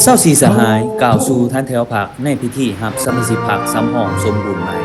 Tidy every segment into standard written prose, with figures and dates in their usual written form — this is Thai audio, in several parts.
เศร้าสีสหายกล่าวสู่ท่านแถวผักในพิธีรับสมาชิกผักสำหองสมบูรณ์ใหม่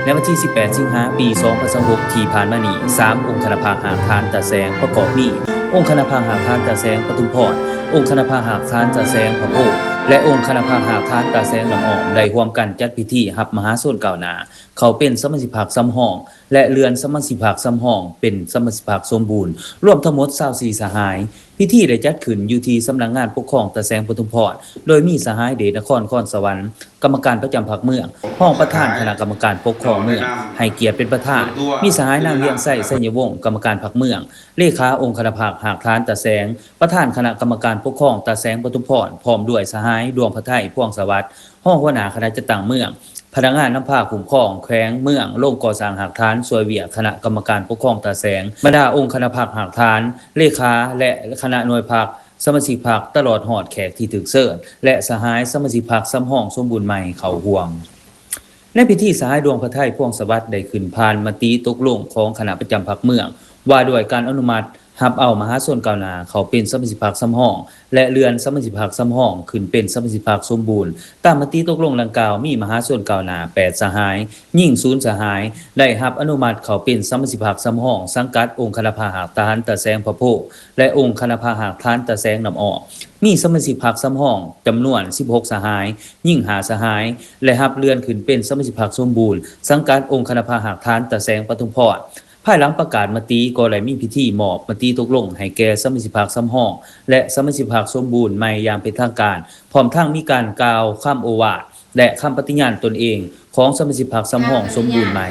ในวันที่ 18 สิงหาคม ปี 2026 ที่ผ่านมานี้3องค์คณภาหากทานตะแสงประกอบมีองค์คณภาหากทานตะแสงปทุมพรองค์คณภาหากทานตะแสงพระโพธิ์และองค์คณภาหากทานตะแสงลำออกได้ร่วมกันจัดพิธีรับมหาโสนก้าวหน้าเขาเป็นสมาชิกผักสำหองและเรือนสมาชิกผักสำหองเป็นสมาชิกผักสมบูรณ์รวมทั้งหมด24สหายพิธีได้จัดขึ้นอยู่ที่สำนักงานปกครองตะแสงปทุมพรโดยมีสหายเดชนครสวรรค์กรรมการประจำพรรคเมืองห้องประธานคณะกรรมการปกครองเมืองให้เกียรติเป็นประธานมีสหายนางเลี้ยงไส้สัญญวงศ์กรรมการพรรคเมืองเลขาองค์คณภาหากทานตะแสงประธานคณะกรรมการปกครองตะแสงปทุมพรพร้อมด้วยสหายดวงพระไทยพ่วงสวัสดิ์ห้องหัวหน้าคณะจัดตั้งเมืองพนักงานน้ำผ้าคุ้มครองแขวงเมืองโรงก่อสร้างหากทานสวยเวียคณะกรรมการปกครองตะแสงบรรดาองค์คณะภาคหากทานเลขาและคณะหน่วยภาคสมาชิกพรรคตลอดหอดแขกที่ถึกเสิร์ชและสหายสมาชิกพรรคสำห้องสมบูรณ์ใหม่เขาห่วงในพิธีสหายดวงพระไทยพ่วงสวัสดิ์ได้ขึ้นพานมติตกลงของคณะประจำพรรคเมืองว่าด้วยการอนุมัติรับเอามหาโสนก้าวหน้าเขาเป็นสมาชิกพรรคสำห้องและเรือนสมาชิกพรรคสำห้องขึ้นเป็นสมาชิกพรรคสมบูรณ์ตามมติตกลงดังกล่าวมีมหาโสนก้าวหน้า8สหายยิ่ง0สหายได้รับอนุมัติเขาเป็นสมาชิกพรรคสำห้องสังกัดองค์คณภาหากทหารตะแสงพระโพธิ์และองค์คณภาหากทหารตะแสงน้ำออกมีสมาชิกพรรคสำห้องจำนวน16สหายยิ่ง5สหายและรับเรือนขึ้นเป็นสมาชิกพรรคสมบูรณ์สังกัดองค์คณภาหากทหารตะแสงปทุมพรภายหลังประกาศมติก็ได้มีพิธีมอบมติตกลงให้แก่สมาชิกพรรคสำห้องและสมาชิกพรรคสมบูรณ์ใหม่อย่างเป็นทางการพร้อมทั้งมีการกล่าวคำโอวาทและคำปฏิญาณตนเองของสมาชิกพรรคสำห้องสมบูรณ์ใหม่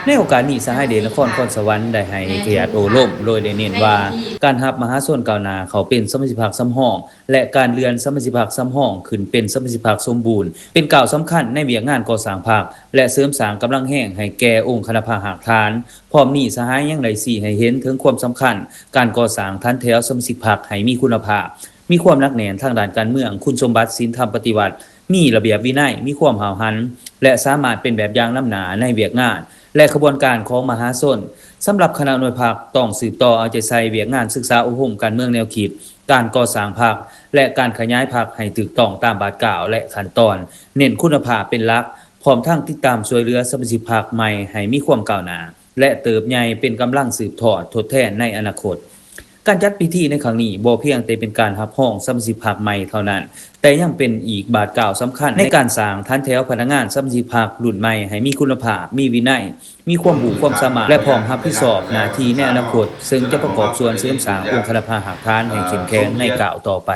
ในโอกาสนี้สหายเดชนครสวรรค์ได้ให้เกียรติโอล่มโดยได้เน้นว่าการรับมหาโสนก้าวหน้าเขาเป็นสมาชิกพรรคสำห้องและการเลื่อนสมาชิกพรรคสำห้องขึ้นเป็นสมาชิกพรรคสมบูรณ์เป็นก้าวสำคัญในเวียกงานก่อสร้างพรรคและเสริมสร้างกำลังแห่งให้แก่องค์คณภาหากทานพร้อมนี้สหายยังได้ชี้ให้เห็นถึงความสำคัญการก่อสร้างฐานแถวสมาชิกพรรคให้มีคุณภาพมีความหนักแน่นทางด้านการเมืองคุณสมบัติศีลธรรมปฏิบัติมีระเบียบวินัยมีความหาวหันและสามารถเป็นแบบอย่างนำหน้าในเวียกงานและขบวนการของมหาชนสำหรับคณะหน่วยพรรคต้องสืบต่อเอาใจใส่เวียกงานศึกษาอบรมการเมืองแนวคิดการก่อสร้างพรรคและการขยายพรรคให้ถูกต้องตามบาทกล่าวและขั้นตอนเน้นคุณภาพเป็นหลักพร้อมทั้งติดตามช่วยเหลือสมาชิกพรรคใหม่ให้มีความก้าวหน้าและเติบใหญ่เป็นกำลังสืบทอดทดแทนในอนาคตการจัดพิธีในครั้งนี้บ่เพียงแต่เป็นการรับห้องสมาชิกพรรคใหม่เท่านั้นแต่ยังเป็นอีกบาทกล่าวสำคัญในการสร้างฐานแถวพนักงานสมาชิกพรรครุ่นใหม่ให้มีคุณภาพมีวินัยมีความรู้ความสามารถและพร้อมรับผิดชอบหน้าที่ในอนาคตซึ่งจะประกอบส่วนเสริมสร้างองค์คณภาหากทานให้เข้มแข็งในก้าวต่อไป